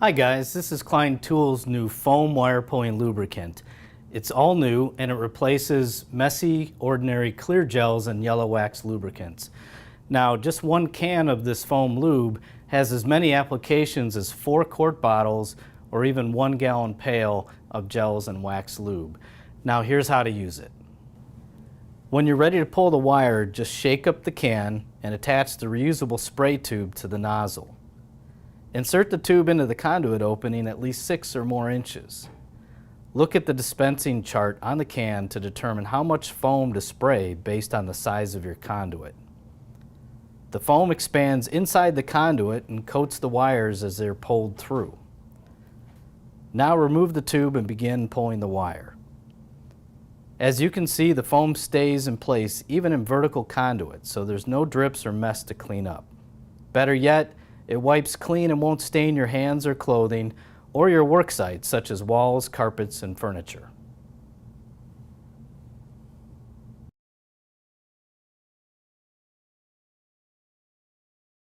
Hi guys, this is Klein Tools' new foam wire pulling lubricant. It's all new and it replaces messy, ordinary clear gels and yellow wax lubricants. Now, just one can of this foam lube has as many applications as 4-quart bottles or even 1-gallon pail of gels and wax lube. Now, here's how to use it. When you're ready to pull the wire, just shake up the can and attach the reusable spray tube to the nozzle. Insert the tube into the conduit opening at least 6 or more inches. Look at the dispensing chart on the can to determine how much foam to spray based on the size of your conduit. The foam expands inside the conduit and coats the wires as they're pulled through. Now remove the tube and begin pulling the wire. As you can see, the foam stays in place even in vertical conduit, so there's no drips or mess to clean up. Better yet, it wipes clean and won't stain your hands or clothing or your work sites such as walls, carpets, and furniture.